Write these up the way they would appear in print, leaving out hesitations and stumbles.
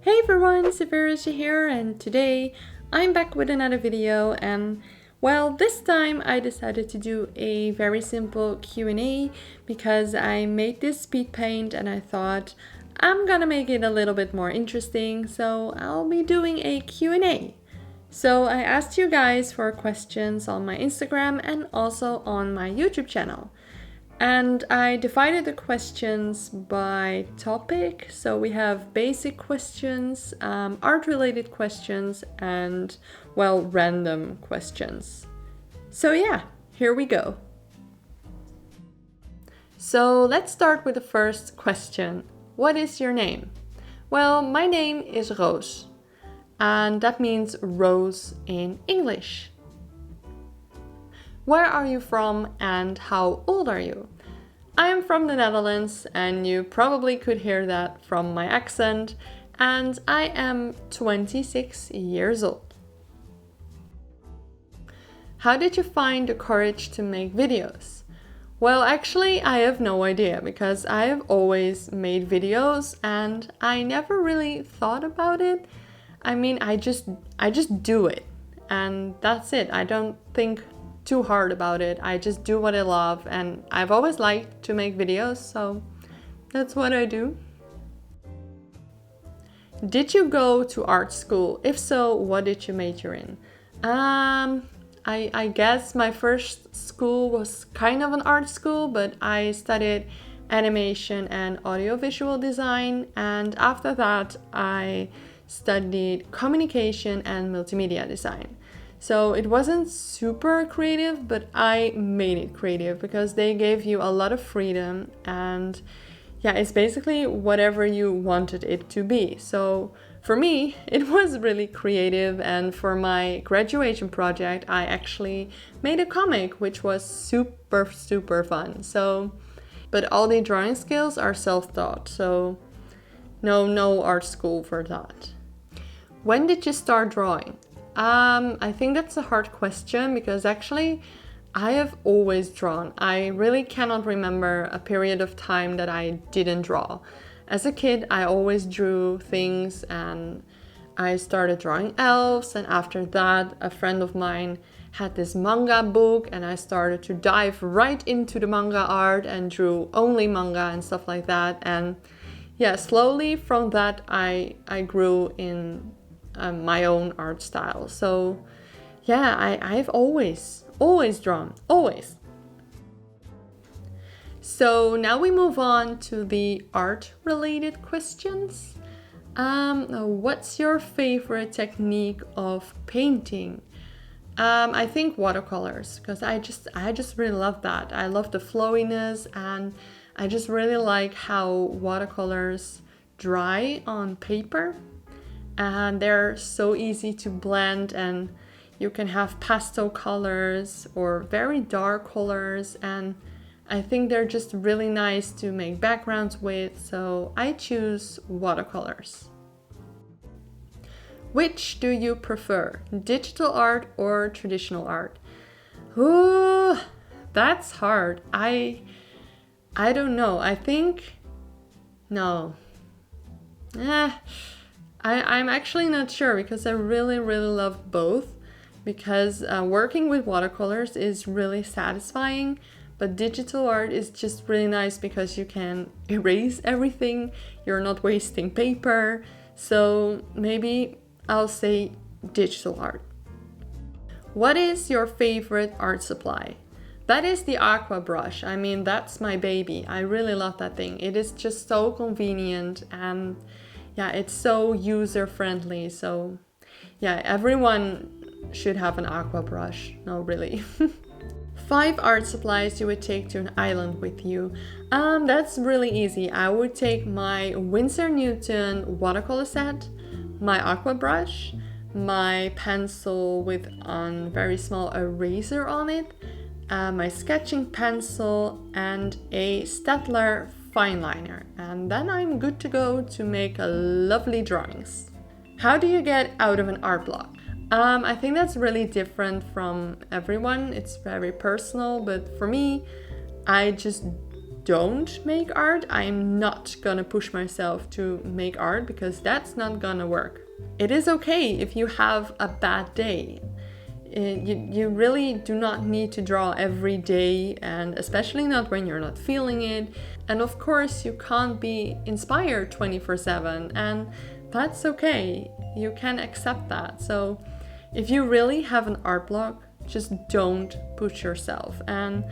Hey everyone, Sakura here, and today I'm back with another video, and well, this time I decided to do a very simple Q&A because I made this speed paint and I thought I'm gonna make it a little bit more interesting, so I'll be doing a Q&A. So I asked you guys for questions on my Instagram and also on my YouTube channel. And I divided the questions by topic. So we have basic questions, art-related questions, and, well, random questions. So yeah, here we go. So let's start with the first question. What is your name? Well, my name is Roos, and that means rose in English. Where are you from and how old are you? I am from the Netherlands and you probably could hear that from my accent, and I am 26 years old. How did you find the courage to make videos? Well, actually, I have no idea because I have always made videos and I never really thought about it. I mean, I just do it and that's it. I don't think too hard about it. I just do what I love, and I've always liked to make videos, so that's what I do. Did you go to art school? If so, what did you major in? I guess my first school was kind of an art school, but I studied animation and audiovisual design, and after that I studied communication and multimedia design. So it wasn't super creative, but I made it creative because they gave you a lot of freedom, and yeah, it's basically whatever you wanted it to be. So for me, it was really creative, and for my graduation project, I actually made a comic, which was super fun. So, but all the drawing skills are self-taught, so no art school for that. When did you start drawing? I think that's a hard question because actually I have always drawn. I really cannot remember a period of time that I didn't draw. As a kid, I always drew things, and I started drawing elves, and after that a friend of mine had this manga book and I started to dive right into the manga art and drew only manga and stuff like that. And yeah, slowly from that I grew in my own art style. So yeah, I've always drawn, always. So now we move on to the art related questions. What's your favorite technique of painting? I think watercolors, because I just really love that. I love the flowiness, and I just really like how watercolors dry on paper. And they're so easy to blend, and you can have pastel colors or very dark colors, and I think they're just really nice to make backgrounds with, so I choose watercolors. Which do you prefer, digital art or traditional art? Ooh, that's hard. I don't know. I think no. I'm actually not sure because I really love both, because working with watercolors is really satisfying, but digital art is just really nice because you can erase everything, you're not wasting paper, so maybe I'll say digital art. What is your favorite art supply? That is the Aqua brush. I mean, that's my baby. I really love that thing. It is just so convenient, and yeah, it's so user-friendly, so yeah, everyone should have an Aqua brush. No, really. 5 art supplies you would take to an island with you. That's really easy. I would take my Winsor Newton watercolor set, my Aqua brush, my pencil with a very small eraser on it, my sketching pencil, and a Staedtler fine liner, and then I'm good to go to make lovely drawings. How do you get out of an art block? I think that's really different from everyone. It's very personal, but for me, I just don't make art, I'm not gonna push myself to make art because that's not gonna work. It is okay if you have a bad day. You really do not need to draw every day, and especially not when you're not feeling it. And of course, you can't be inspired 24/7, and that's okay. You can accept that. So if you really have an art block, just don't push yourself. And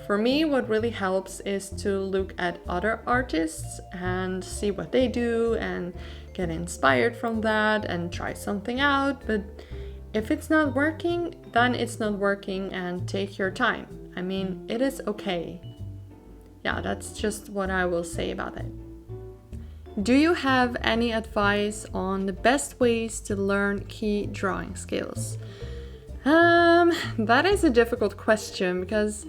for me, what really helps is to look at other artists and see what they do and get inspired from that and try something out. But if it's not working, then it's not working, and take your time. I mean, it is okay. Yeah, that's just what I will say about it. Do you have any advice on the best ways to learn key drawing skills? That is a difficult question because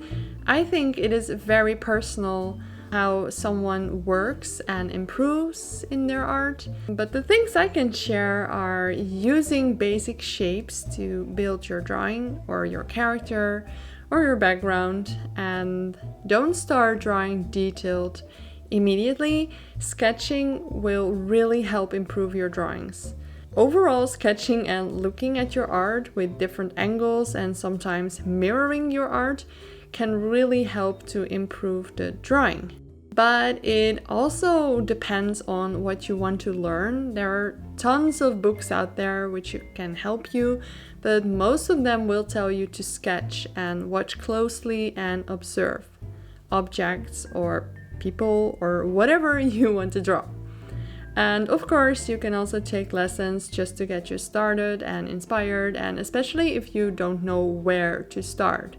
I think it is very personal how someone works and improves in their art. But the things I can share are using basic shapes to build your drawing or your character or your background, and don't start drawing detailed immediately. Sketching will really help improve your drawings. Overall, sketching and looking at your art with different angles and sometimes mirroring your art can really help to improve the drawing. But it also depends on what you want to learn. There are tons of books out there which can help you, but most of them will tell you to sketch and watch closely and observe objects or people or whatever you want to draw. And of course, you can also take lessons just to get you started and inspired, and especially if you don't know where to start.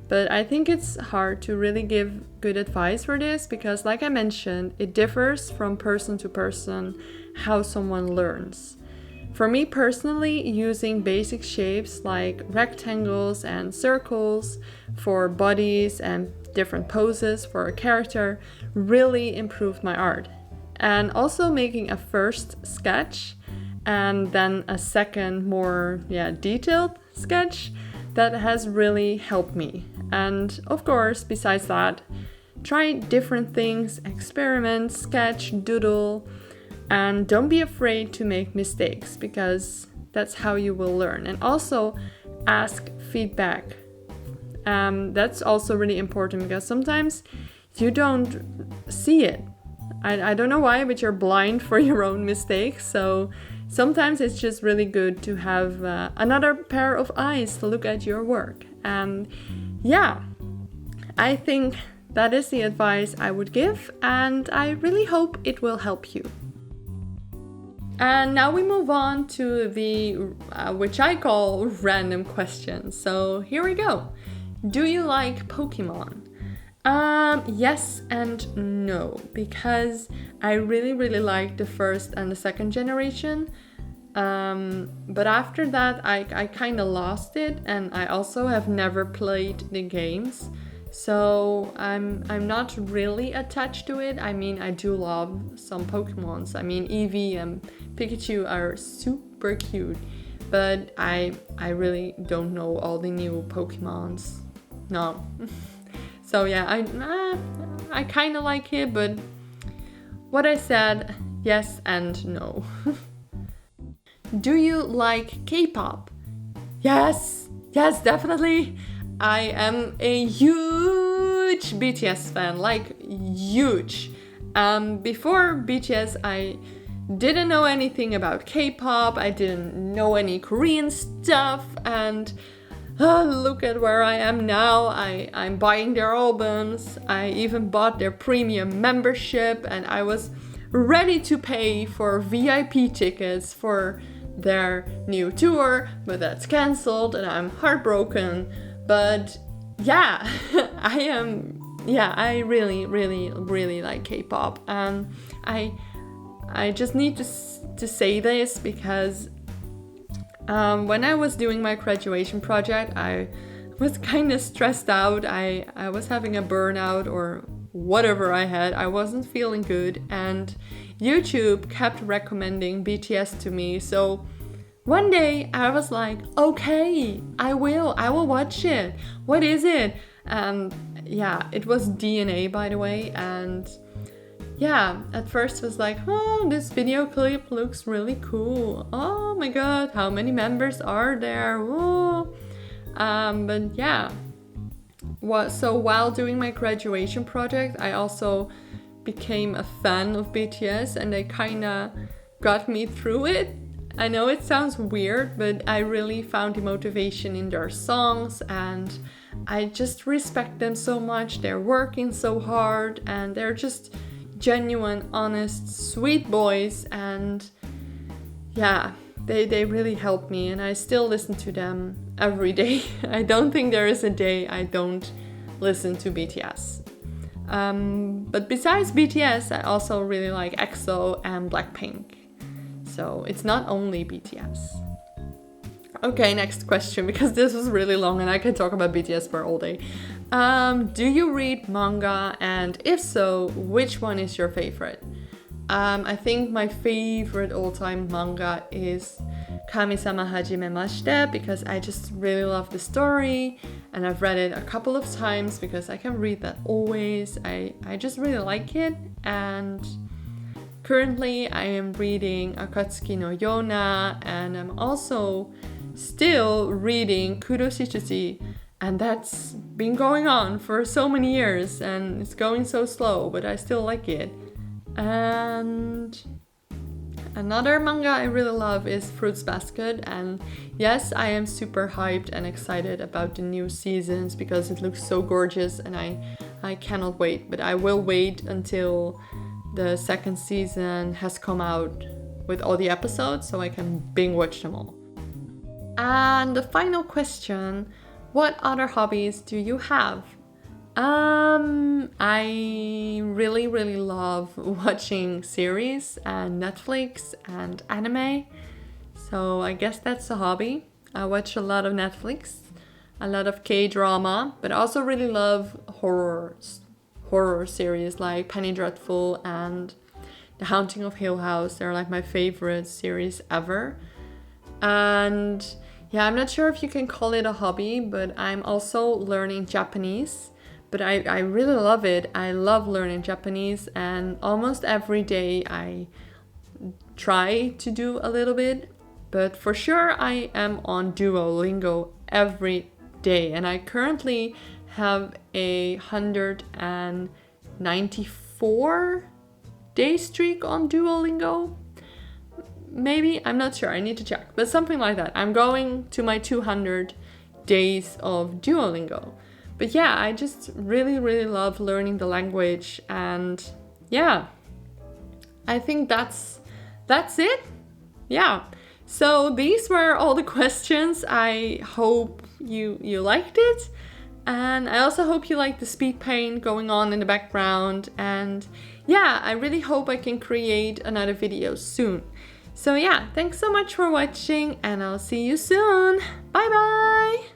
But I think it's hard to really give good advice for this because, like I mentioned, it differs from person to person how someone learns. For me personally, using basic shapes like rectangles and circles for bodies and different poses for a character really improved my art. And also making a first sketch and then a second more detailed sketch, that has really helped me. And of course, besides that, try different things, experiment, sketch, doodle, and don't be afraid to make mistakes because that's how you will learn. And also ask feedback. That's also really important because sometimes you don't see it. I don't know why, but you're blind for your own mistakes. So sometimes it's just really good to have another pair of eyes to look at your work. And I think that is the advice I would give, and I really hope it will help you. And now we move on to the, which I call random questions. So here we go. Do you like Pokemon? Yes and no, because I really like the first and the second generation. But after that, I kind of lost it, and I also have never played the games. So I'm not really attached to it. I mean, I do love some Pokemons. I mean, Eevee and Pikachu are super cute, but I really don't know all the new Pokemons. No. So yeah, I kind of like it, but what I said, yes and no. Do you like K-pop? Yes, definitely. I am a huge BTS fan, like huge. Before BTS, I didn't know anything about K-pop. I didn't know any Korean stuff, and look at where I am now. I'm buying their albums. I even bought their premium membership, and I was ready to pay for VIP tickets for their new tour, but that's cancelled and I'm heartbroken. But yeah, I really like K-pop, and I just need to say this because when I was doing my graduation project, I was kind of stressed out. I was having a burnout or whatever I had. I wasn't feeling good, and YouTube kept recommending BTS to me. So one day I was like, okay, I will watch it. What is it? yeah, it was DNA, by the way, and yeah, at first it was like, oh, this video clip looks really cool. Oh my god, how many members are there? Whoa. But yeah, so while doing my graduation project, I also became a fan of BTS, and they kinda got me through it. I know it sounds weird, but I really found the motivation in their songs, and I just respect them so much. They're working so hard, and they're just genuine, honest, sweet boys, and yeah, they really helped me, and I still listen to them every day. I don't think there is a day I don't listen to BTS. But besides BTS, I also really like EXO and Blackpink. So it's not only BTS. Okay, next question, because this was really long and I can talk about BTS for all day. Do you read manga, and if so, which one is your favorite? I think my favorite all-time manga is Kami-sama Hajimemashite, because I just really love the story, and I've read it a couple of times because I can read that always. I just really like it, and currently I am reading Akatsuki no Yona, and I'm also still reading Kuroshichuji, and that's been going on for so many years, and it's going so slow, but I still like it. And another manga I really love is Fruits Basket, and yes, I am super hyped and excited about the new seasons because it looks so gorgeous, and I cannot wait, but I will wait until the second season has come out with all the episodes so I can binge watch them all. And the final question, what other hobbies do you have? I really love watching series and Netflix and anime. So I guess that's a hobby. I watch a lot of Netflix, a lot of K-drama, but I also really love horror series like Penny Dreadful and The Haunting of Hill House. They're like my favorite series ever. And yeah, I'm not sure if you can call it a hobby, but I'm also learning Japanese. But I really love it. I love learning Japanese, and almost every day I try to do a little bit. But for sure I am on Duolingo every day, and I currently have a 194 day streak on Duolingo. Maybe, I'm not sure, I need to check, but something like that. I'm going to my 200 days of Duolingo. But yeah, I just really love learning the language, and yeah, I think that's it. Yeah. So these were all the questions. I hope you liked it, and I also hope you like the speed paint going on in the background, and yeah, I really hope I can create another video soon. So yeah, thanks so much for watching, and I'll see you soon. Bye bye!